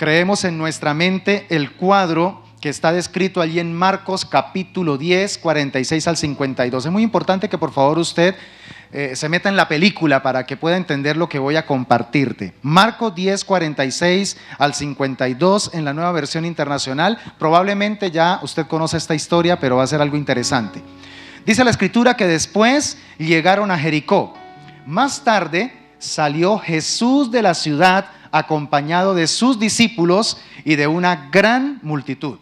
creemos en nuestra mente el cuadro que está descrito allí en Marcos capítulo 10, 46 al 52. Es muy importante que por favor usted se meta en la película para que pueda entender lo que voy a compartirte. Marcos 10, 46 al 52 en la Nueva Versión Internacional. Probablemente ya usted conoce esta historia, pero va a ser algo interesante. Dice la Escritura que después llegaron a Jericó. Más tarde salió Jesús de la ciudad acompañado de sus discípulos y de una gran multitud.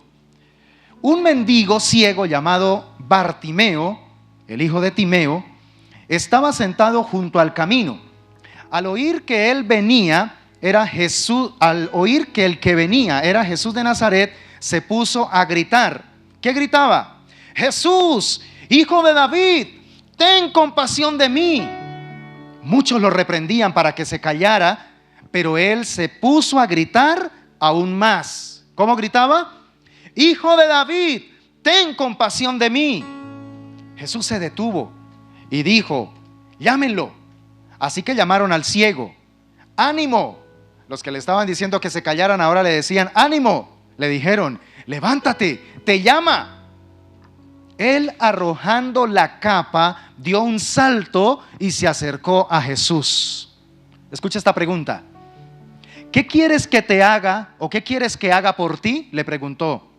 Un mendigo ciego llamado Bartimeo, el hijo de Timeo, estaba sentado junto al camino. Al oír que el que venía era Jesús de Nazaret, se puso a gritar. ¿Qué gritaba? Jesús, hijo de David, ten compasión de mí. Muchos lo reprendían para que se callara, pero él se puso a gritar aún más. ¿Cómo gritaba? Hijo de David, ten compasión de mí. Jesús se detuvo y dijo, llámenlo. Así que llamaron al ciego. ánimo. Los que le estaban diciendo que se callaran ahora le decían, ánimo. Le dijeron, levántate, te llama. Él, arrojando la capa, dio un salto y se acercó a Jesús. Escucha esta pregunta. ¿Qué quieres que te haga o qué quieres que haga por ti? Le preguntó.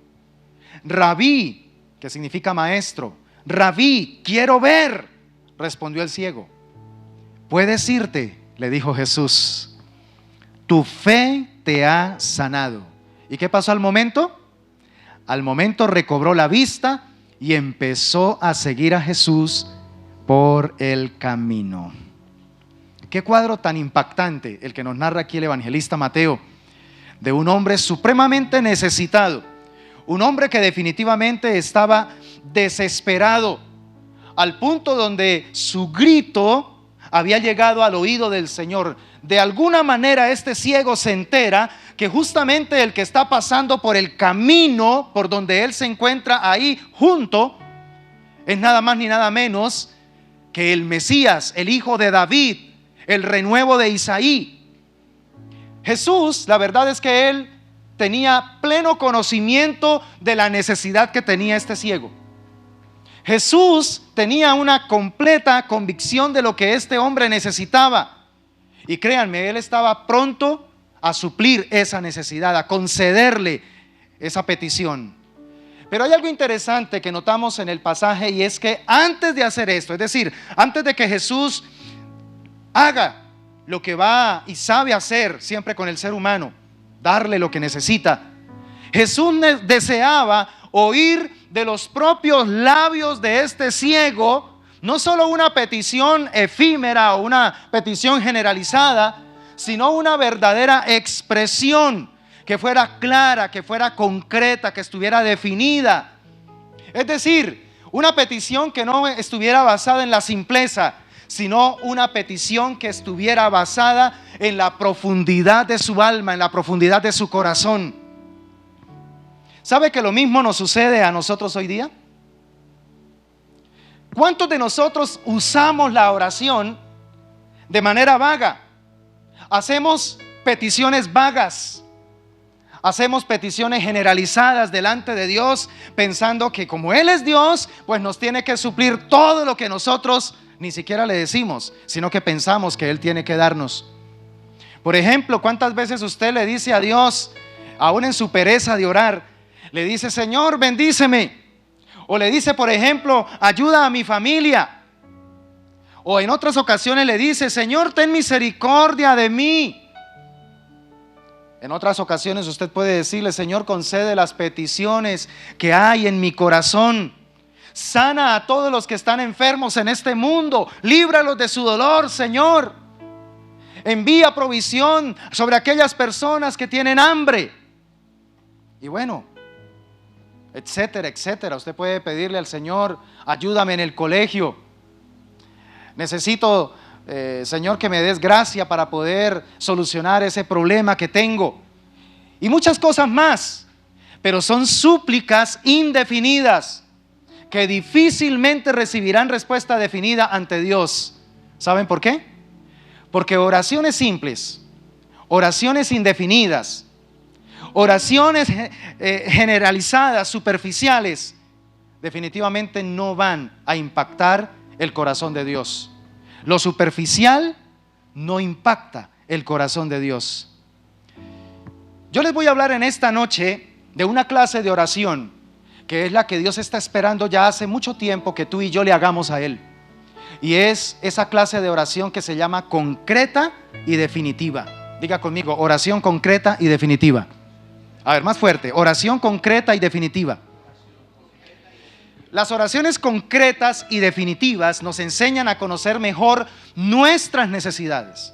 Rabí, que significa maestro. Rabí, quiero ver, respondió el ciego. Puedes irte, le dijo Jesús. Tu fe te ha sanado. ¿Y qué pasó al momento? Al momento recobró la vista y empezó a seguir a Jesús por el camino. Qué cuadro tan impactante el que nos narra aquí el evangelista Mateo, de un hombre supremamente necesitado, un hombre que definitivamente estaba desesperado, al punto donde su grito había llegado al oído del Señor. De alguna manera este ciego se entera que justamente el que está pasando por el camino por donde él se encuentra ahí junto es nada más ni nada menos que el Mesías, el hijo de David, el renuevo de Isaí. Jesús, la verdad es que él tenía pleno conocimiento de la necesidad que tenía este ciego. Jesús tenía una completa convicción de lo que este hombre necesitaba. Y créanme, él estaba pronto a suplir esa necesidad, a concederle esa petición. Pero hay algo interesante que notamos en el pasaje, y es que antes de hacer esto, es decir, antes de que Jesús haga lo que va y sabe hacer siempre con el ser humano, darle lo que necesita, Jesús deseaba oír de los propios labios de este ciego no solo una petición efímera o una petición generalizada, sino una verdadera expresión que fuera clara, que fuera concreta, que estuviera definida. Es decir, una petición que no estuviera basada en la simpleza, sino una petición que estuviera basada en la profundidad de su alma, en la profundidad de su corazón. ¿Sabe que lo mismo nos sucede a nosotros hoy día? ¿Cuántos de nosotros usamos la oración de manera vaga? Hacemos peticiones vagas, hacemos peticiones generalizadas delante de Dios, pensando que como Él es Dios, pues nos tiene que suplir todo lo que nosotros ni siquiera le decimos, sino que pensamos que Él tiene que darnos. Por ejemplo, ¿cuántas veces usted le dice a Dios, aún en su pereza de orar, le dice, Señor, bendíceme? O le dice, por ejemplo, ayuda a mi familia. O en otras ocasiones le dice, Señor, ten misericordia de mí. En otras ocasiones usted puede decirle, Señor, concede las peticiones que hay en mi corazón. Sana a todos los que están enfermos en este mundo. Líbralos de su dolor, Señor. Envía provisión sobre aquellas personas que tienen hambre. Y bueno, etcétera, etcétera. Usted puede pedirle al Señor, ayúdame en el colegio. Necesito, Señor, que me des gracia para poder solucionar ese problema que tengo. Y muchas cosas más. Pero son súplicas indefinidas que difícilmente recibirán respuesta definida ante Dios. ¿Saben por qué? Porque oraciones simples, oraciones indefinidas, oraciones generalizadas, superficiales, definitivamente no van a impactar el corazón de Dios. Lo superficial no impacta el corazón de Dios. Yo les voy a hablar en esta noche de una clase de oración que es la que Dios está esperando ya hace mucho tiempo que tú y yo le hagamos a Él. Y es esa clase de oración que se llama concreta y definitiva. Diga conmigo, oración concreta y definitiva. A ver, más fuerte, oración concreta y definitiva. Las oraciones concretas y definitivas nos enseñan a conocer mejor nuestras necesidades.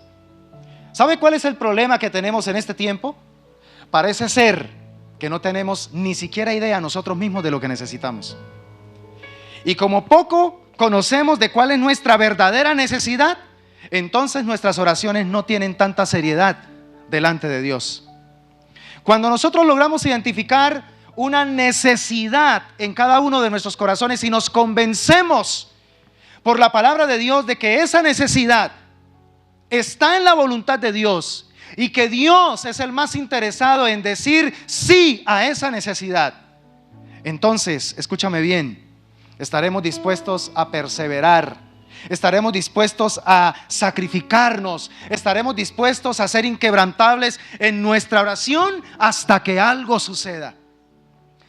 ¿Sabe cuál es el problema que tenemos en este tiempo? Parece ser que no tenemos ni siquiera idea nosotros mismos de lo que necesitamos. Y como poco conocemos de cuál es nuestra verdadera necesidad, entonces nuestras oraciones no tienen tanta seriedad delante de Dios. Cuando nosotros logramos identificar una necesidad en cada uno de nuestros corazones y nos convencemos por la palabra de Dios de que esa necesidad está en la voluntad de Dios y que Dios es el más interesado en decir sí a esa necesidad, entonces, escúchame bien, estaremos dispuestos a perseverar, estaremos dispuestos a sacrificarnos, estaremos dispuestos a ser inquebrantables en nuestra oración hasta que algo suceda.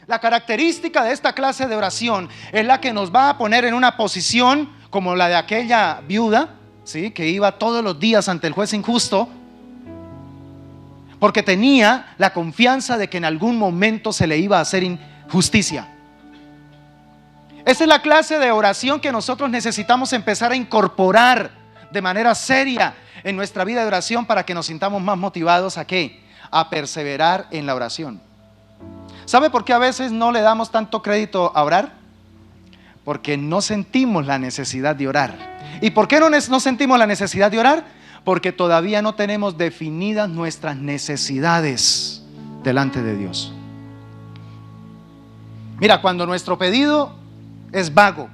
La característica de esta clase de oración es la que nos va a poner en una posición como la de aquella viuda, ¿sí?, que iba todos los días ante el juez injusto, porque tenía la confianza de que en algún momento se le iba a hacer justicia. Esa es la clase de oración que nosotros necesitamos empezar a incorporar de manera seria en nuestra vida de oración para que nos sintamos más motivados ¿a qué? A perseverar en la oración. ¿Sabe por qué a veces no le damos tanto crédito a orar? Porque no sentimos la necesidad de orar. ¿Y por qué no sentimos la necesidad de orar? Porque todavía no tenemos definidas nuestras necesidades delante de Dios. Mira, cuando nuestro pedido es vago,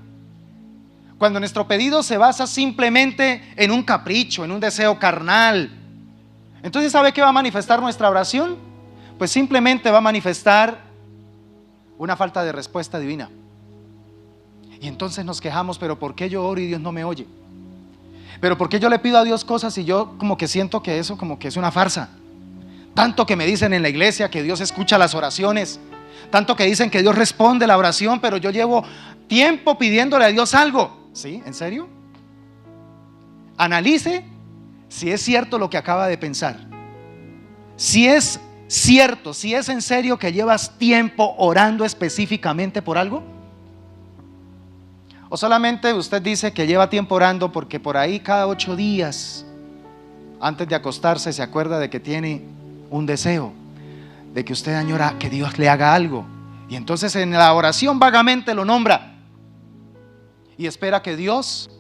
cuando nuestro pedido se basa simplemente en un capricho, en un deseo carnal, entonces ¿sabe qué va a manifestar nuestra oración? Pues simplemente va a manifestar una falta de respuesta divina. Y entonces nos quejamos, pero ¿por qué yo oro y Dios no me oye? Pero ¿por qué yo le pido a Dios cosas y yo como que siento que eso como que es una farsa? Tanto que me dicen en la iglesia que Dios escucha las oraciones, tanto que dicen que Dios responde la oración, pero yo llevo tiempo pidiéndole a Dios algo. ¿Sí? ¿En serio? Analice si es cierto lo que acaba de pensar. Si es cierto, si es en serio que llevas tiempo orando específicamente por algo, o solamente usted dice que lleva tiempo orando porque por ahí cada 8 días antes de acostarse se acuerda de que tiene un deseo, de que usted añora que Dios le haga algo, y entonces en la oración vagamente lo nombra y espera que Dios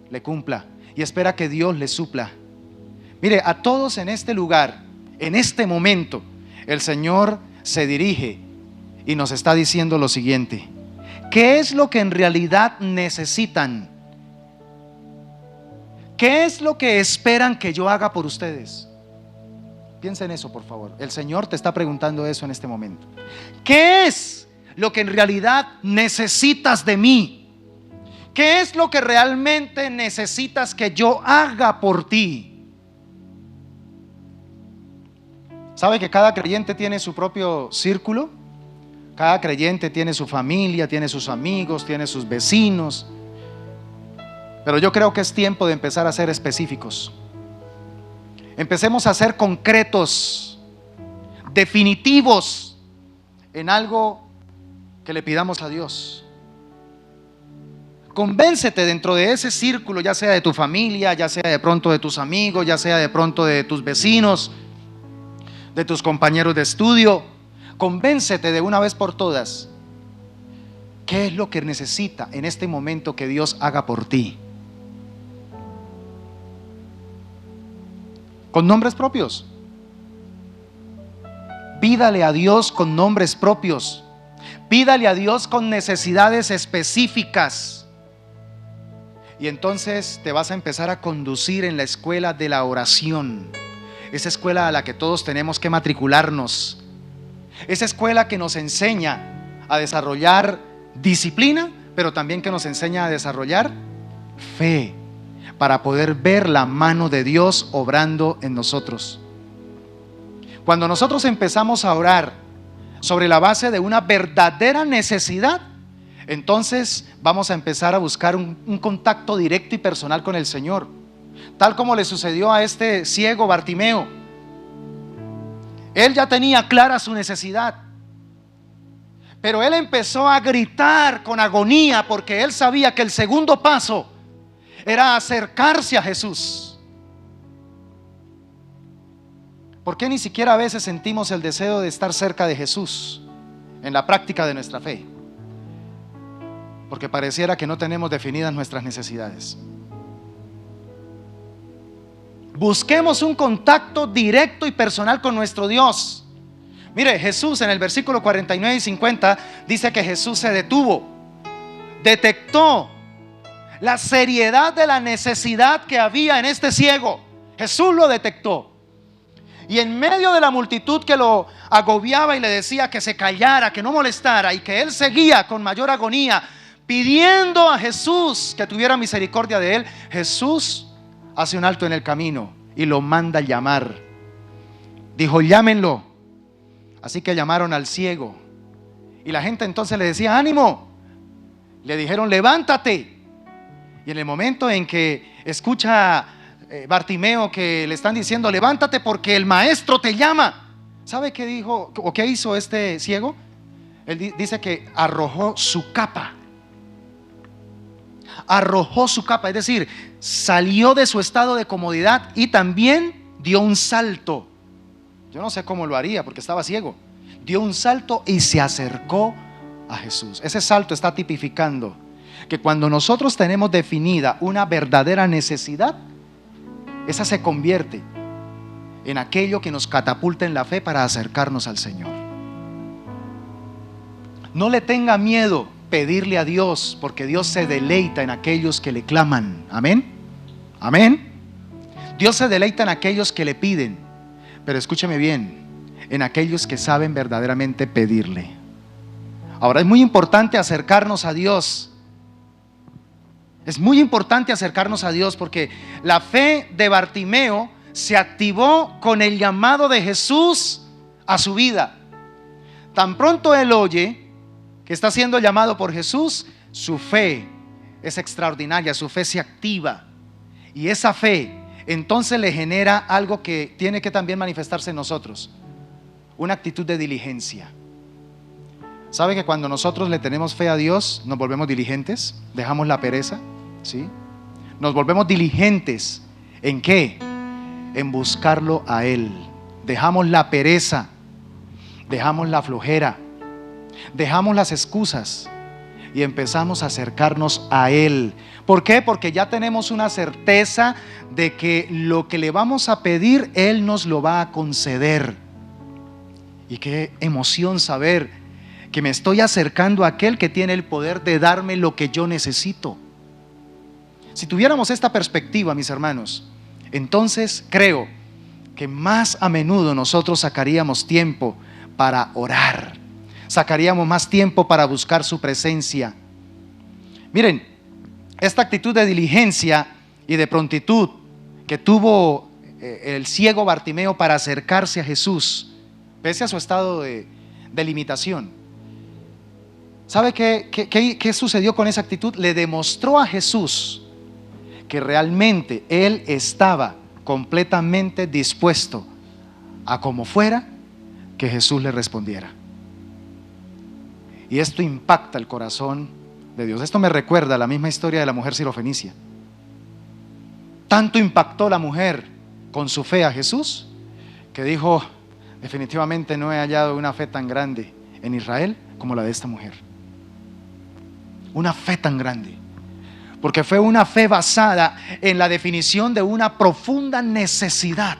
le cumpla y espera que Dios le supla. Mire, a todos en este lugar, en este momento, el Señor se dirige y nos está diciendo lo siguiente: ¿qué es lo que en realidad necesitan? ¿Qué es lo que esperan que yo haga por ustedes? Piensa en eso, por favor. El Señor te está preguntando eso en este momento. ¿Qué es lo que en realidad necesitas de mí? ¿Qué es lo que realmente necesitas que yo haga por ti? ¿Sabe que cada creyente tiene su propio círculo? Cada creyente tiene su familia, tiene sus amigos, tiene sus vecinos. Pero yo creo que es tiempo de empezar a ser específicos. Empecemos a ser concretos, definitivos en algo que le pidamos a Dios. Convéncete dentro de ese círculo, ya sea de tu familia, ya sea de pronto de tus amigos, ya sea de pronto de tus vecinos, de tus compañeros de estudio. Convéncete de una vez por todas qué es lo que necesita en este momento que Dios haga por ti. Con nombres propios. Pídale a Dios con nombres propios. Pídale a Dios con necesidades específicas. Y entonces te vas a empezar a conducir en la escuela de la oración. Esa escuela a la que todos tenemos que matricularnos. Esa escuela que nos enseña a desarrollar disciplina, pero también que nos enseña a desarrollar fe, para poder ver la mano de Dios obrando en nosotros. Cuando nosotros empezamos a orar sobre la base de una verdadera necesidad, entonces vamos a empezar a buscar un contacto directo y personal con el Señor, tal como le sucedió a este ciego Bartimeo. Él ya tenía clara su necesidad, pero él empezó a gritar con agonía porque él sabía que el segundo paso era acercarse a Jesús. ¿Por qué ni siquiera a veces sentimos el deseo de estar cerca de Jesús en la práctica de nuestra fe? Porque pareciera que no tenemos definidas nuestras necesidades. Busquemos un contacto directo y personal con nuestro Dios. Mire, Jesús en el versículo 49 y 50 dice que Jesús se detuvo, detectó la seriedad de la necesidad que había en este ciego. Jesús lo detectó. Y en medio de la multitud que lo agobiaba y le decía que se callara, que no molestara, y que él seguía con mayor agonía pidiendo a Jesús que tuviera misericordia de él, Jesús hace un alto en el camino y lo manda a llamar. Dijo: llámenlo. Así que llamaron al ciego, y la gente entonces le decía: ánimo. Le dijeron: levántate. Y en el momento en que escucha Bartimeo que le están diciendo: levántate porque el maestro te llama, ¿sabe qué dijo o qué hizo este ciego? Él dice que arrojó su capa. Arrojó su capa, es decir, salió de su estado de comodidad y también dio un salto. Yo no sé cómo lo haría porque estaba ciego. Dio un salto y se acercó a Jesús. Ese salto está tipificando que cuando nosotros tenemos definida una verdadera necesidad, esa se convierte en aquello que nos catapulta en la fe para acercarnos al Señor. No le tenga miedo pedirle a Dios, porque Dios se deleita en aquellos que le claman. Amén. Amén. Dios se deleita en aquellos que le piden, pero escúcheme bien, en aquellos que saben verdaderamente pedirle. Ahora, es muy importante acercarnos a Dios. Es muy importante acercarnos a Dios porque la fe de Bartimeo se activó con el llamado de Jesús a su vida. Tan pronto él oye que está siendo llamado por Jesús, su fe es extraordinaria, su fe se activa. Y esa fe entonces le genera algo que tiene que también manifestarse en nosotros: una actitud de diligencia. ¿Sabe que cuando nosotros le tenemos fe a Dios, nos volvemos diligentes? Dejamos la pereza, ¿sí? Nos volvemos diligentes. ¿En qué? En buscarlo a Él. Dejamos la pereza, dejamos la flojera, dejamos las excusas y empezamos a acercarnos a Él. ¿Por qué? Porque ya tenemos una certeza de que lo que le vamos a pedir, Él nos lo va a conceder. Y qué emoción saber que me estoy acercando a aquel que tiene el poder de darme lo que yo necesito. Si tuviéramos esta perspectiva, mis hermanos, entonces creo que más a menudo nosotros sacaríamos tiempo para orar, sacaríamos más tiempo para buscar su presencia. Miren, esta actitud de diligencia y de prontitud que tuvo el ciego Bartimeo para acercarse a Jesús, pese a su estado de limitación, ¿sabe qué sucedió con esa actitud? Le demostró a Jesús que realmente él estaba completamente dispuesto a como fuera que Jesús le respondiera. Y esto impacta el corazón de Dios. Esto me recuerda a la misma historia de la mujer sirofenicia. Tanto impactó la mujer con su fe a Jesús que dijo: definitivamente no he hallado una fe tan grande en Israel como la de esta mujer. Una fe tan grande, porque fue una fe basada en la definición de una profunda necesidad,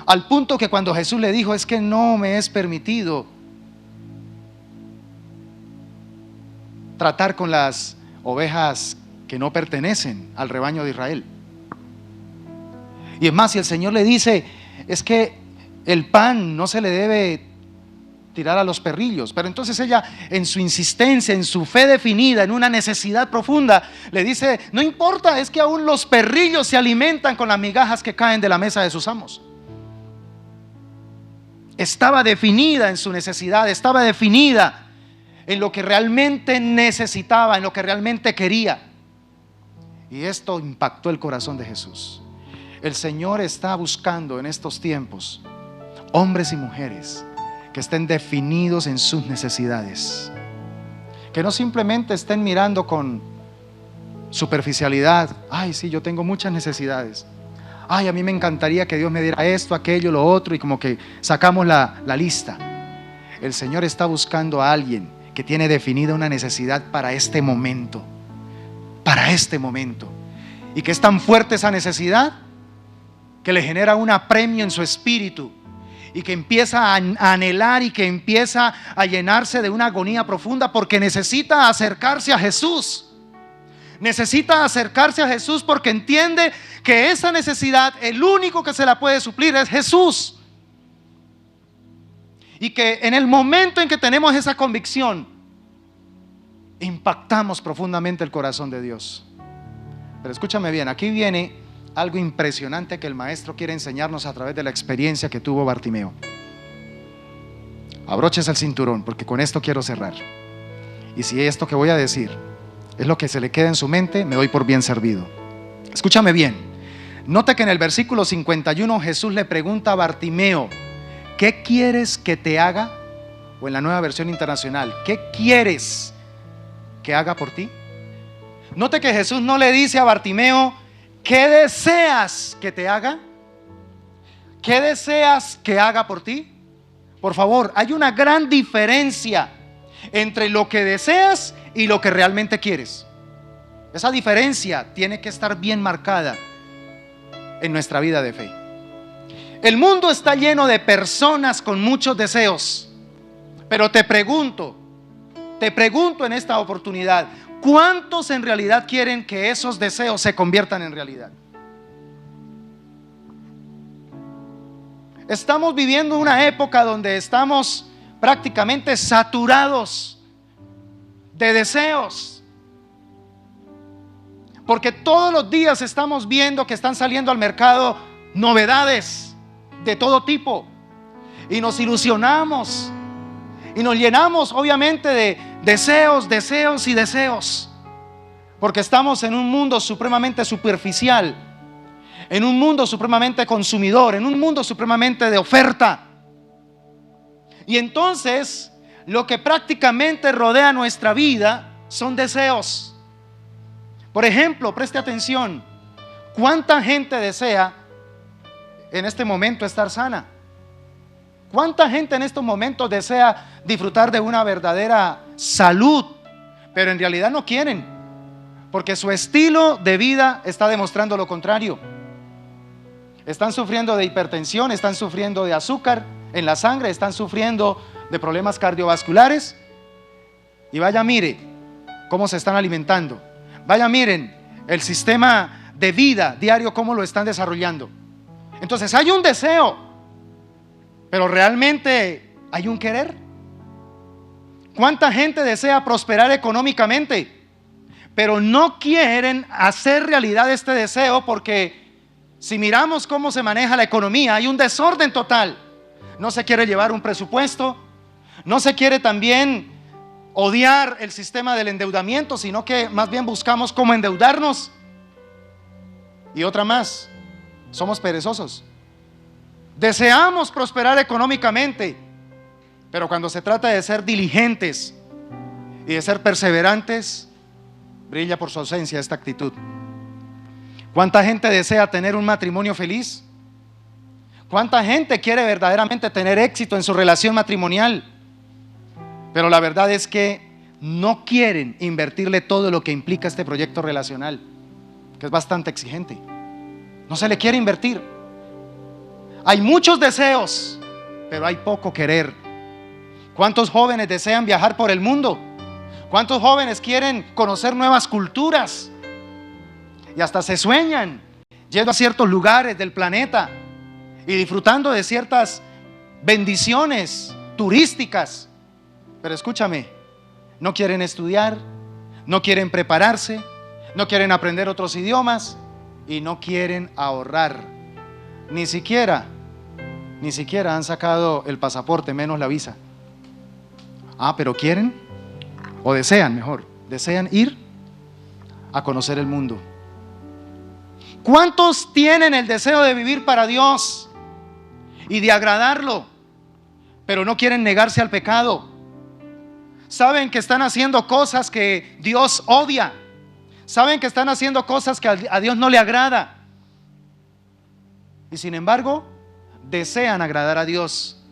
al punto que cuando Jesús le dijo: es que no me es permitido tratar con las ovejas que no pertenecen al rebaño de Israel. Y es más, si el Señor le dice: es que el pan no se le debe tirar a los perrillos. Pero entonces ella, en su insistencia, en su fe definida, en una necesidad profunda, le dice: no importa, es que aún los perrillos se alimentan con las migajas que caen de la mesa de sus amos. Estaba definida en su necesidad, estaba definida en lo que realmente necesitaba, en lo que realmente quería. Y esto impactó el corazón de Jesús. El Señor está buscando en estos tiempos hombres y mujeres que estén definidos en sus necesidades, que no simplemente estén mirando con superficialidad: ay, sí, yo tengo muchas necesidades, ay, a mí me encantaría que Dios me diera esto, aquello, lo otro, y como que sacamos la lista. El Señor está buscando a alguien que tiene definida una necesidad para este momento, y que es tan fuerte esa necesidad que le genera un apremio en su espíritu, y que empieza a anhelar y que empieza a llenarse de una agonía profunda, porque necesita acercarse a Jesús. Necesita acercarse a Jesús porque entiende que esa necesidad, el único que se la puede suplir es Jesús. Y que en el momento en que tenemos esa convicción, impactamos profundamente el corazón de Dios. Pero escúchame bien, aquí viene algo impresionante que el maestro quiere enseñarnos a través de la experiencia que tuvo Bartimeo. Abróchese el cinturón, porque con esto quiero cerrar. Y si esto que voy a decir es lo que se le queda en su mente, me doy por bien servido. Escúchame bien. Note que en el versículo 51 Jesús le pregunta a Bartimeo: ¿qué quieres que te haga? O en la Nueva Versión Internacional: ¿qué quieres que haga por ti? Note que Jesús no le dice a Bartimeo: ¿qué deseas que te haga? ¿Qué deseas que haga por ti? Por favor, hay una gran diferencia entre lo que deseas y lo que realmente quieres. Esa diferencia tiene que estar bien marcada en nuestra vida de fe. El mundo está lleno de personas con muchos deseos, pero te pregunto en esta oportunidad: ¿cuántos en realidad quieren que esos deseos se conviertan en realidad? Estamos viviendo una época donde estamos prácticamente saturados de deseos, porque todos los días estamos viendo que están saliendo al mercado novedades de todo tipo, y nos ilusionamos y nos llenamos obviamente de deseos y deseos, porque estamos en un mundo supremamente superficial, en un mundo supremamente consumidor, en un mundo supremamente de oferta. Y entonces lo que prácticamente rodea nuestra vida son deseos. Por ejemplo, preste atención: ¿cuánta gente desea en este momento estar sana? ¿Cuánta gente en estos momentos desea disfrutar de una verdadera salud? Pero en realidad no quieren, porque su estilo de vida está demostrando lo contrario. Están sufriendo de hipertensión, están sufriendo de azúcar en la sangre, están sufriendo de problemas cardiovasculares. Y vaya, mire cómo se están alimentando. Vaya, miren el sistema de vida diario, cómo lo están desarrollando. Entonces hay un deseo, pero realmente hay un querer. ¿Cuánta gente desea prosperar económicamente, pero no quieren hacer realidad este deseo? Porque si miramos cómo se maneja la economía, hay un desorden total. No se quiere llevar un presupuesto, no se quiere también odiar el sistema del endeudamiento, sino que más bien buscamos cómo endeudarnos. Y otra más: somos perezosos. Deseamos prosperar económicamente, pero cuando se trata de ser diligentes y de ser perseverantes, brilla por su ausencia esta actitud. ¿Cuánta gente desea tener un matrimonio feliz? ¿Cuánta gente quiere verdaderamente tener éxito en su relación matrimonial? Pero la verdad es que no quieren invertirle todo lo que implica este proyecto relacional, que es bastante exigente. No se le quiere invertir. Hay muchos deseos, pero hay poco querer. ¿Cuántos jóvenes desean viajar por el mundo? ¿Cuántos jóvenes quieren conocer nuevas culturas? Y hasta se sueñan yendo a ciertos lugares del planeta y disfrutando de ciertas bendiciones turísticas. Pero escúchame, no quieren estudiar, no quieren prepararse, no quieren aprender otros idiomas y no quieren ahorrar. Ni siquiera han sacado el pasaporte, menos la visa. Pero quieren, o desean ir a conocer el mundo. ¿Cuántos tienen el deseo de vivir para Dios y de agradarlo, pero no quieren negarse al pecado? Saben que están haciendo cosas que Dios odia. Saben que están haciendo cosas que a Dios no le agrada. Y sin embargo, desean agradar a Dios.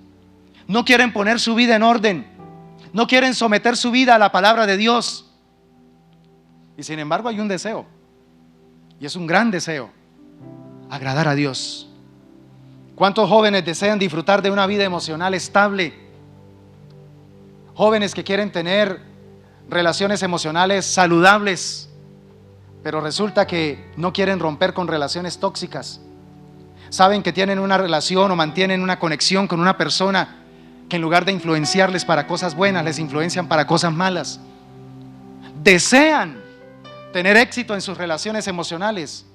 No quieren poner su vida en orden. No quieren someter su vida a la palabra de Dios. Y sin embargo hay un deseo. Y es un gran deseo. Agradar a Dios. ¿Cuántos jóvenes desean disfrutar de una vida emocional estable? Jóvenes que quieren tener relaciones emocionales saludables, pero resulta que no quieren romper con relaciones tóxicas. Saben que tienen una relación o mantienen una conexión con una persona que en lugar de influenciarles para cosas buenas, les influencian para cosas malas. Desean tener éxito en sus relaciones emocionales,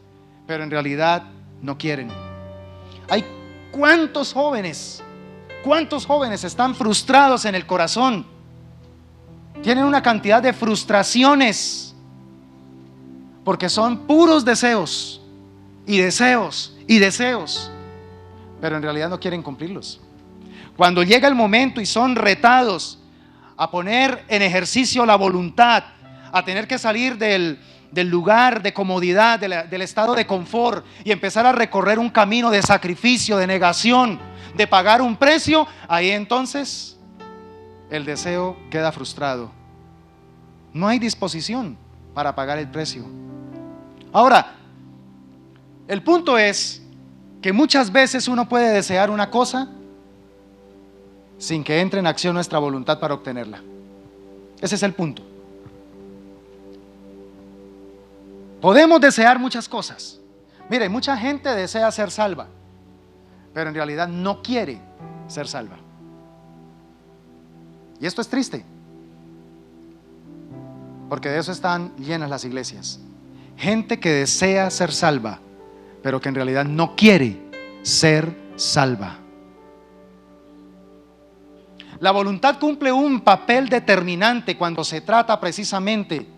pero en realidad no quieren. Hay ¿cuántos jóvenes están frustrados en el corazón? Tienen una cantidad de frustraciones porque son puros deseos y deseos y deseos, pero en realidad no quieren cumplirlos. Cuando llega el momento y son retados a poner en ejercicio la voluntad, a tener que salir del lugar de comodidad, del estado de confort y empezar a recorrer un camino de sacrificio, de negación, de pagar un precio, ahí entonces el deseo queda frustrado. No hay disposición para pagar el precio. Ahora, el punto es que muchas veces uno puede desear una cosa sin que entre en acción nuestra voluntad para obtenerla. Ese es el punto. Podemos desear muchas cosas. Mire, mucha gente desea ser salva, pero en realidad no quiere ser salva. Y esto es triste, porque de eso están llenas las iglesias. Gente que desea ser salva, pero que en realidad no quiere ser salva. La voluntad cumple un papel determinante cuando se trata precisamente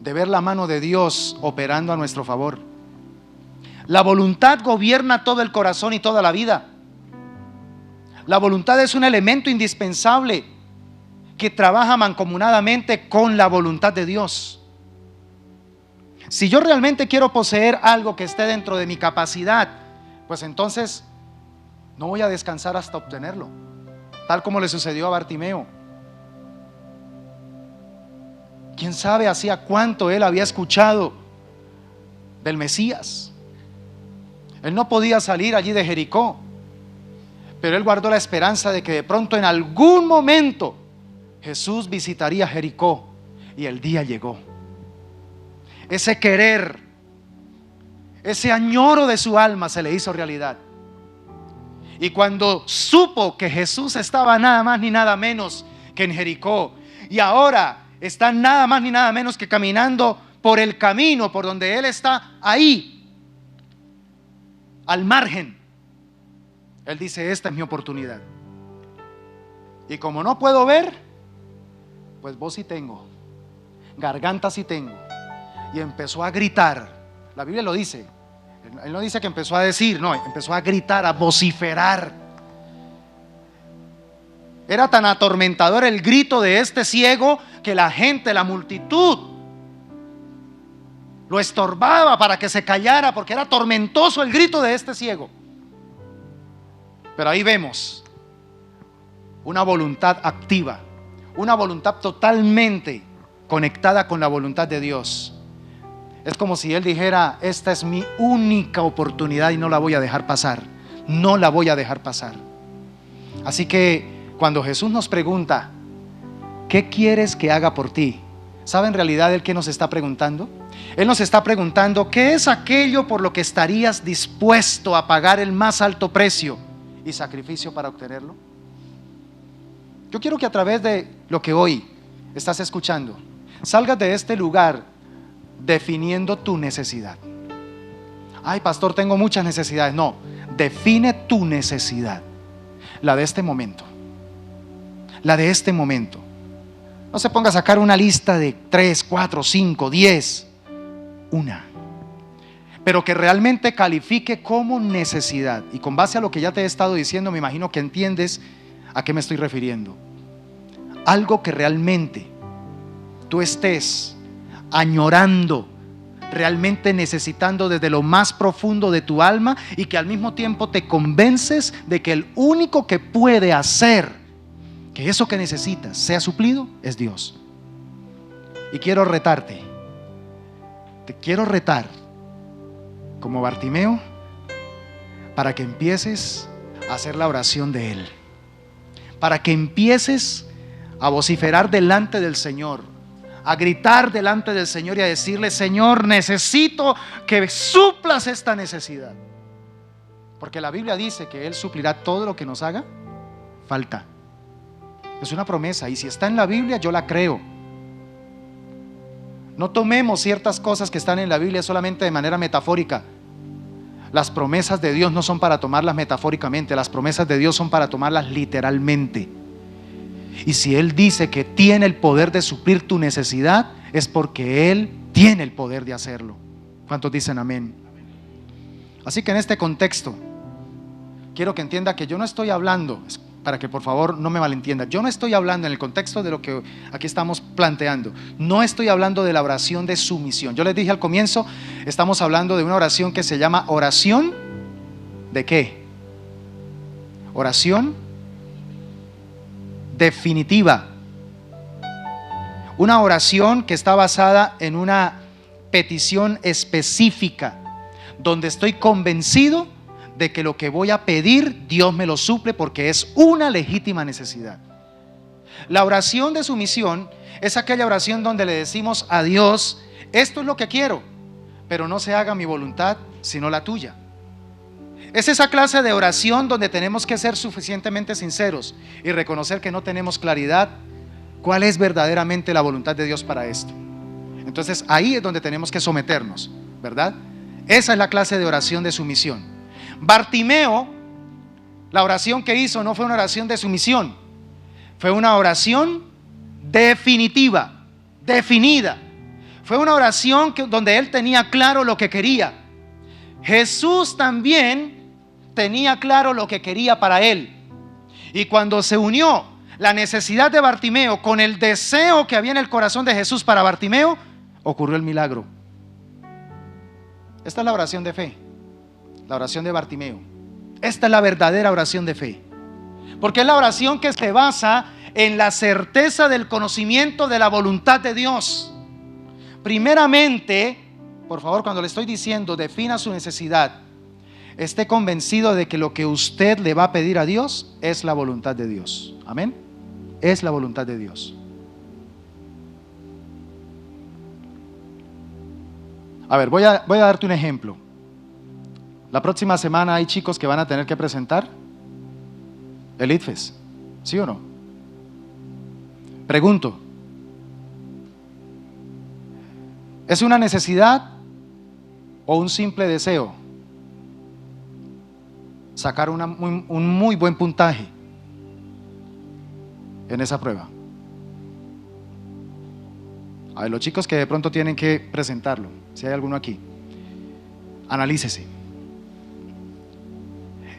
de ver la mano de Dios operando a nuestro favor. La voluntad gobierna todo el corazón y toda la vida. La voluntad es un elemento indispensable que trabaja mancomunadamente con la voluntad de Dios. Si yo realmente quiero poseer algo que esté dentro de mi capacidad, pues entonces no voy a descansar hasta obtenerlo, tal como le sucedió a Bartimeo. ¿Quién sabe hacía cuánto él había escuchado del Mesías? Él no podía salir allí de Jericó, pero él guardó la esperanza de que de pronto en algún momento Jesús visitaría Jericó, y el día llegó. Ese querer, ese añoro de su alma se le hizo realidad. Y cuando supo que Jesús estaba nada más ni nada menos que en Jericó, y ahora está nada más ni nada menos que caminando por el camino por donde él está, ahí al margen, él dice: esta es mi oportunidad. Y como no puedo ver, pues voz sí tengo, garganta sí tengo. Y empezó a gritar. La Biblia lo dice. Él no dice que empezó a decir, no, empezó a gritar, a vociferar. Era tan atormentador el grito de este ciego que la gente, la multitud, lo estorbaba para que se callara, porque era tormentoso el grito de este ciego. Pero ahí vemos una voluntad activa, una voluntad totalmente conectada con la voluntad de Dios. Es como si él dijera: esta es mi única oportunidad y no la voy a dejar pasar, no la voy a dejar pasar. Así que cuando Jesús nos pregunta: ¿qué quieres que haga por ti? ¿Sabe en realidad él qué nos está preguntando? Él nos está preguntando: ¿qué es aquello por lo que estarías dispuesto a pagar el más alto precio y sacrificio para obtenerlo? Yo quiero que a través de lo que hoy estás escuchando, salgas de este lugar definiendo tu necesidad. Ay, pastor, tengo muchas necesidades. No, define tu necesidad. La de este momento. La de este momento. No se ponga a sacar una lista de 3, 4, 5, 10. Una. Pero que realmente califique como necesidad. Y con base a lo que ya te he estado diciendo, me imagino que entiendes a qué me estoy refiriendo. Algo que realmente tú estés añorando, realmente necesitando desde lo más profundo de tu alma, y que al mismo tiempo te convences de que el único que puede hacer que eso que necesitas sea suplido es Dios. Y quiero retarte, te quiero retar como Bartimeo, para que empieces a hacer la oración de Él, para que empieces a vociferar delante del Señor, a gritar delante del Señor y a decirle: Señor, necesito que suplas esta necesidad. Porque la Biblia dice que Él suplirá todo lo que nos haga falta. Es una promesa, y si está en la Biblia, yo la creo. No tomemos ciertas cosas que están en la Biblia solamente de manera metafórica. Las promesas de Dios no son para tomarlas metafóricamente, las promesas de Dios son para tomarlas literalmente. Y si Él dice que tiene el poder de suplir tu necesidad, es porque Él tiene el poder de hacerlo. ¿Cuántos dicen amén? Así que en este contexto, quiero que entienda que yo no estoy hablando, para que por favor no me malentienda, yo no estoy hablando en el contexto de lo que aquí estamos planteando, no estoy hablando de la oración de sumisión. Yo les dije al comienzo, estamos hablando de una oración que se llama oración ¿de qué? Oración definitiva. Una oración que está basada en una petición específica, donde estoy convencido de que lo que voy a pedir, Dios me lo suple, porque es una legítima necesidad. La oración de sumisión es aquella oración donde le decimos a Dios: esto es lo que quiero, pero no se haga mi voluntad, sino la tuya. Es esa clase de oración donde tenemos que ser suficientemente sinceros y reconocer que no tenemos claridad cuál es verdaderamente la voluntad de Dios para esto. Entonces ahí es donde tenemos que someternos, ¿verdad? Esa es la clase de oración de sumisión. Bartimeo, la oración que hizo no fue una oración de sumisión, fue una oración definitiva, definida. Fue una oración donde él tenía claro lo que quería. Jesús también tenía claro lo que quería para él. Y cuando se unió la necesidad de Bartimeo con el deseo que había en el corazón de Jesús para Bartimeo, ocurrió el milagro. Esta es la oración de fe, la oración de Bartimeo. Esta es la verdadera oración de fe, porque es la oración que se basa en la certeza del conocimiento de la voluntad de Dios. Primeramente, por favor, cuando le estoy diciendo defina su necesidad, esté convencido de que lo que usted le va a pedir a Dios es la voluntad de Dios. Amén. Es la voluntad de Dios. A ver, voy a darte un ejemplo. La próxima semana hay chicos que van a tener que presentar el ITFES, ¿sí o no? Pregunto, ¿es una necesidad o un simple deseo sacar un muy buen puntaje en esa prueba? A ver, los chicos que de pronto tienen que presentarlo, si hay alguno aquí, analícese.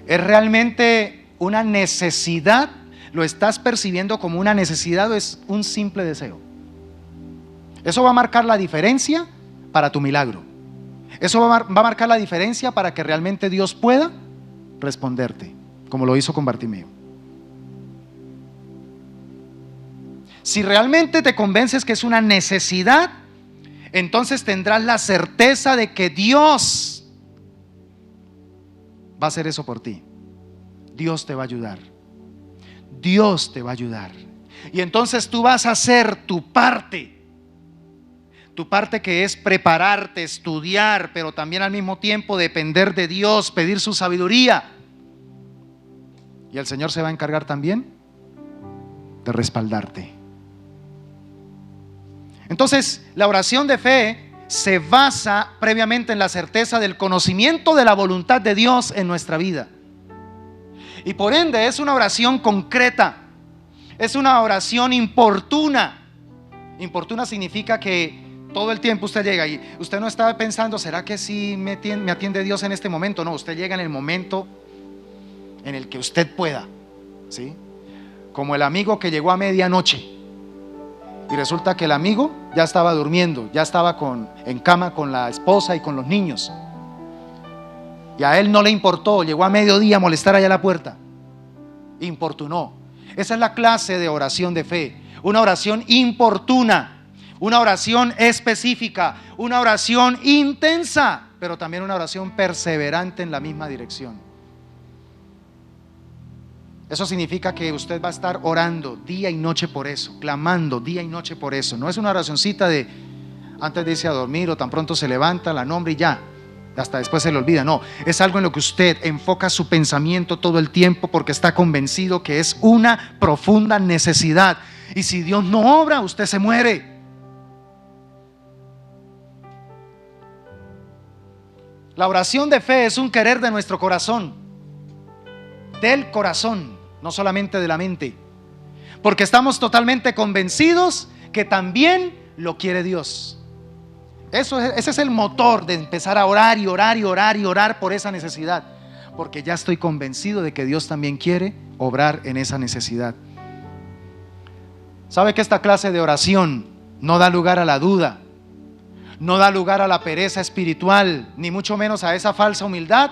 ¿Es realmente una necesidad? ¿Lo estás percibiendo como una necesidad o es un simple deseo? Eso va a marcar la diferencia para tu milagro. Eso va a marcar la diferencia para que realmente Dios pueda responderte, como lo hizo con Bartimeo. Si realmente te convences que es una necesidad, entonces tendrás la certeza de que Dios va a hacer eso por ti. Dios te va a ayudar. Dios te va a ayudar. Y entonces tú vas a hacer tu parte. Tu parte, que es prepararte, estudiar, pero también al mismo tiempo depender de Dios, pedir su sabiduría. Y el Señor se va a encargar también de respaldarte. Entonces, la oración de fe se basa previamente en la certeza del conocimiento de la voluntad de Dios en nuestra vida. Y por ende es una oración concreta, es una oración importuna. Importuna significa que todo el tiempo usted llega y usted no está pensando, ¿será que sí me atiende Dios en este momento? No, usted llega en el momento en el que usted pueda, ¿sí? Como el amigo que llegó a medianoche y resulta que el amigo ya estaba durmiendo, ya estaba en cama con la esposa y con los niños, y a él no le importó, llegó a mediodía a molestar allá a la puerta, importunó. Esa es la clase de oración de fe, una oración importuna, una oración específica, una oración intensa, pero también una oración perseverante en la misma dirección. Eso significa que usted va a estar orando día y noche por eso, clamando día y noche por eso. No es una oracioncita de antes de irse a dormir o tan pronto se levanta, la nombra y ya, hasta después se le olvida. No, es algo en lo que usted enfoca su pensamiento todo el tiempo porque está convencido que es una profunda necesidad. Y si Dios no obra, usted se muere. La oración de fe es un querer de nuestro corazón, del corazón, no solamente de la mente, porque estamos totalmente convencidos que también lo quiere Dios. Ese es el motor de empezar a orar y orar y orar y orar por esa necesidad, porque ya estoy convencido de que Dios también quiere obrar en esa necesidad. ¿Sabe que esta clase de oración no da lugar a la duda? No da lugar a la pereza espiritual, ni mucho menos a esa falsa humildad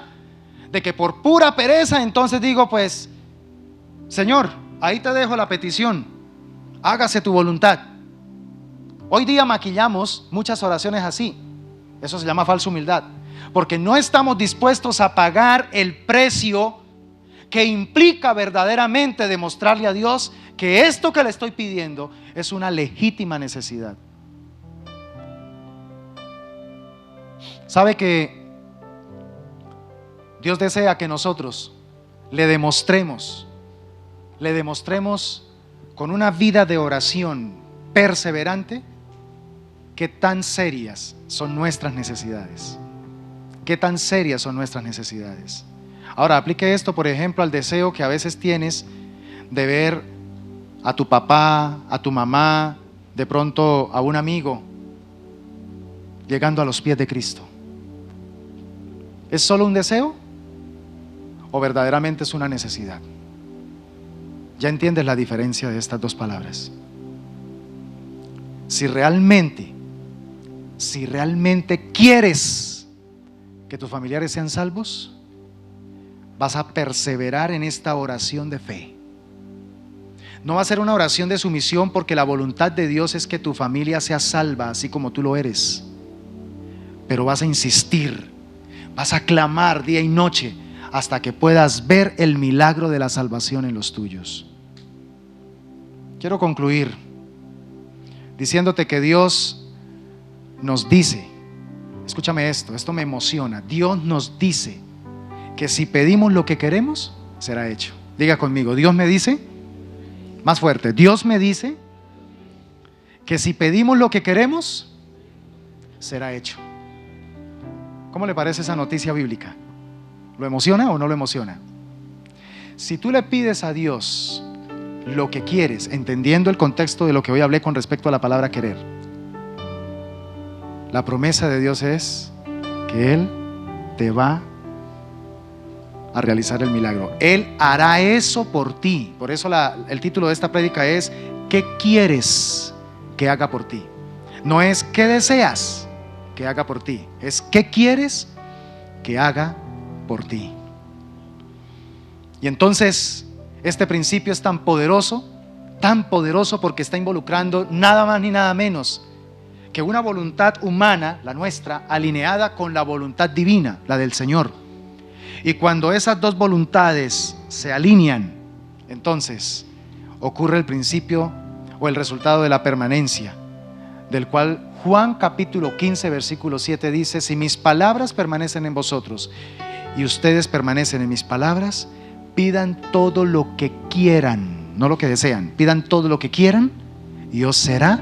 de que por pura pereza entonces digo, pues Señor, ahí te dejo la petición, hágase tu voluntad. Hoy día maquillamos muchas oraciones así. Eso se llama falsa humildad, porque no estamos dispuestos a pagar el precio que implica verdaderamente demostrarle a Dios que esto que le estoy pidiendo es una legítima necesidad. ¿Sabe que Dios desea que nosotros le demostremos con una vida de oración perseverante qué tan serias son nuestras necesidades? ¿Qué tan serias son nuestras necesidades? Ahora, aplique esto, por ejemplo, al deseo que a veces tienes de ver a tu papá, a tu mamá, de pronto a un amigo llegando a los pies de Cristo. ¿Es solo un deseo o verdaderamente es una necesidad? Ya entiendes la diferencia de estas dos palabras. Si realmente quieres que tus familiares sean salvos, vas a perseverar en esta oración de fe. No va a ser una oración de sumisión, porque la voluntad de Dios es que tu familia sea salva así como tú lo eres. Pero vas a insistir, vas a clamar día y noche hasta que puedas ver el milagro de la salvación en los tuyos. Quiero concluir diciéndote que Dios nos dice, escúchame esto me emociona. Dios nos dice que si pedimos lo que queremos, será hecho. Diga conmigo, Dios me dice, más fuerte, Dios me dice que si pedimos lo que queremos, será hecho. ¿Cómo le parece esa noticia bíblica? ¿Lo emociona o no lo emociona? Si tú le pides a Dios lo que quieres, entendiendo el contexto de lo que hoy hablé con respecto a la palabra querer, la promesa de Dios es que Él te va a realizar el milagro. Él hará eso por ti. Por eso el título de esta prédica es ¿qué quieres que haga por ti? No es ¿qué deseas que haga por ti? Es ¿qué quieres que haga por ti? Y entonces este principio es tan poderoso porque está involucrando nada más ni nada menos que una voluntad humana, la nuestra, alineada con la voluntad divina, la del Señor. Y cuando esas dos voluntades se alinean, entonces ocurre el principio o el resultado de la permanencia, del cual Juan capítulo 15 versículo 7 dice: si mis palabras permanecen en vosotros y ustedes permanecen en mis palabras, pidan todo lo que quieran no lo que desean. Pidan todo lo que quieran y os será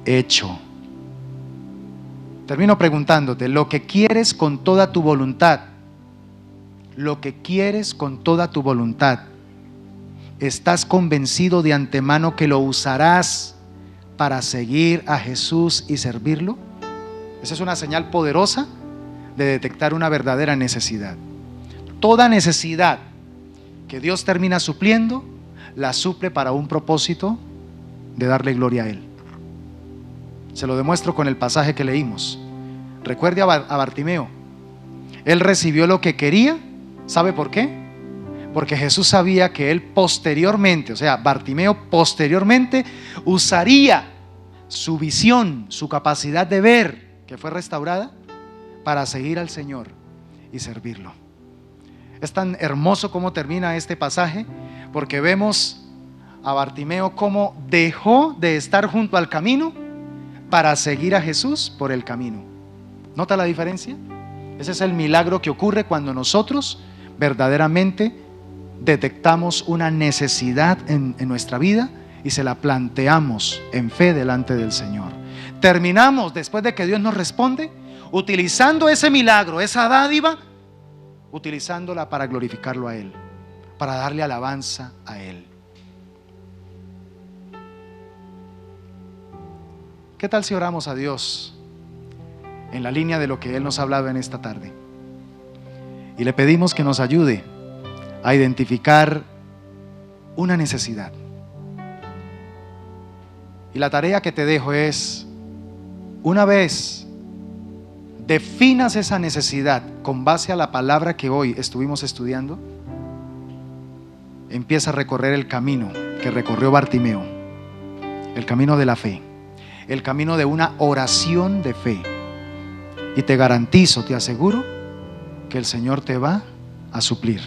hecho. Termino preguntándote, lo que quieres con toda tu voluntad, lo que quieres con toda tu voluntad, ¿estás convencido de antemano que lo usarás para seguir a Jesús y servirlo? Esa es una señal poderosa de detectar una verdadera necesidad. Toda necesidad que Dios termina supliendo, la suple para un propósito de darle gloria a Él. Se lo demuestro con el pasaje que leímos. Recuerde a Bartimeo. Él recibió lo que quería. ¿Sabe por qué? Porque Jesús sabía que él posteriormente, o sea, Bartimeo posteriormente usaría su visión, su capacidad de ver, que fue restaurada, para seguir al Señor y servirlo. Es tan hermoso cómo termina este pasaje, porque vemos a Bartimeo cómo dejó de estar junto al camino para seguir a Jesús por el camino. ¿Nota la diferencia? Ese es el milagro que ocurre cuando nosotros verdaderamente detectamos una necesidad en nuestra vida y se la planteamos en fe delante del Señor. Terminamos, después de que Dios nos responde, utilizando ese milagro, esa dádiva, utilizándola para glorificarlo a Él, para darle alabanza a Él. ¿Qué tal si oramos a Dios en la línea de lo que Él nos ha hablado en esta tarde? Y le pedimos que nos ayude a identificar una necesidad. Y la tarea que te dejo es, una vez definas esa necesidad con base a la palabra que hoy estuvimos estudiando, empieza a recorrer el camino que recorrió Bartimeo, el camino de la fe, el camino de una oración de fe. Y te garantizo, te aseguro, que el Señor te va a suplir.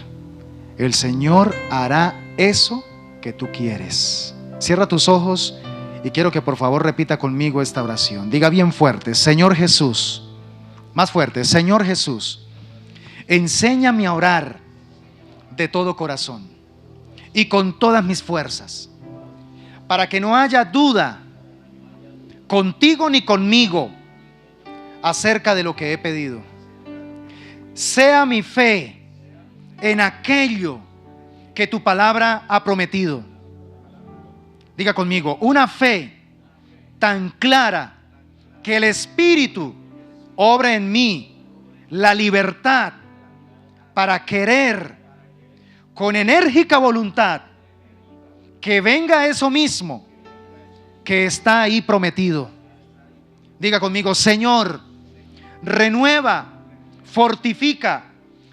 El Señor hará eso que tú quieres. Cierra tus ojos y quiero que por favor repita conmigo esta oración. Diga bien fuerte: Señor Jesús. Más fuerte: Señor Jesús, enséñame a orar de todo corazón y con todas mis fuerzas, para que no haya duda contigo ni conmigo acerca de lo que he pedido. Sea mi fe en aquello que tu palabra ha prometido. Diga conmigo: una fe tan clara que el Espíritu obra en mí la libertad para querer con enérgica voluntad que venga eso mismo que está ahí prometido. Diga conmigo: Señor, renueva, fortifica,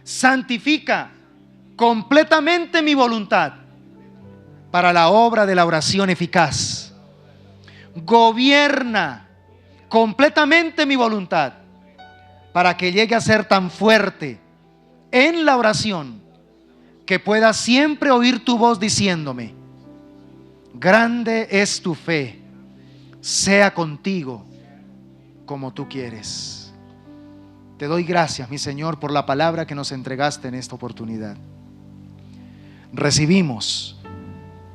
santifica completamente mi voluntad para la obra de la oración eficaz. Gobierna completamente mi voluntad para que llegue a ser tan fuerte en la oración que pueda siempre oír tu voz diciéndome: grande es tu fe, sea contigo como tú quieres. Te doy gracias, mi Señor, por la palabra que nos entregaste en esta oportunidad. Recibimos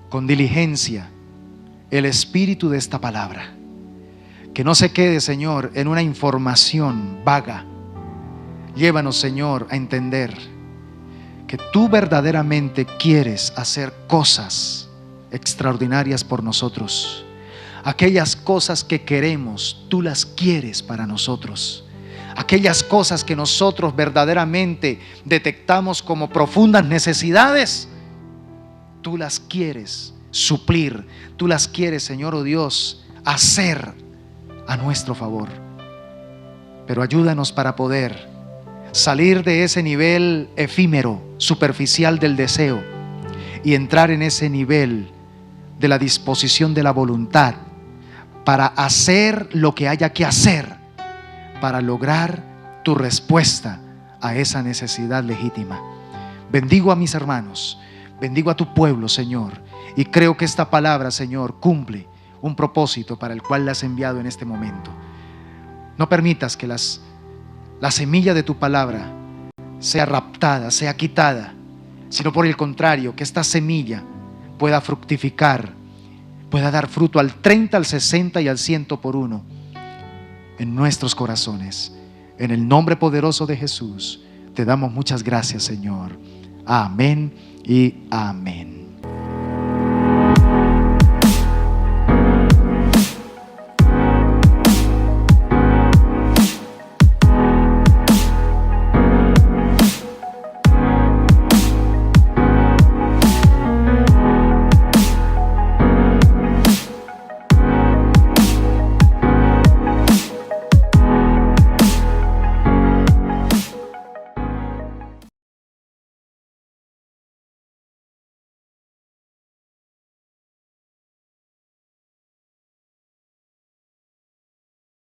con diligencia el espíritu de esta palabra. Que no se quede, Señor, en una información vaga. Llévanos, Señor, a entender que tú verdaderamente quieres hacer cosas extraordinarias por nosotros. Aquellas cosas que queremos, tú las quieres para nosotros. Aquellas cosas que nosotros verdaderamente detectamos como profundas necesidades, tú las quieres suplir, tú las quieres, Señor, oh Dios, hacer a nuestro favor. Pero ayúdanos para poder salir de ese nivel efímero, superficial del deseo y entrar en ese nivel de la disposición de la voluntad para hacer lo que haya que hacer para lograr tu respuesta a esa necesidad legítima. Bendigo a mis hermanos, bendigo a tu pueblo, Señor, y creo que esta palabra, Señor, cumple un propósito para el cual la has enviado en este momento. No permitas que la semilla de tu palabra sea raptada, sea quitada, sino por el contrario, que esta semilla pueda fructificar, pueda dar fruto al 30, al 60 y al 100 por uno en nuestros corazones. En el nombre poderoso de Jesús, te damos muchas gracias, Señor. Amén y amén.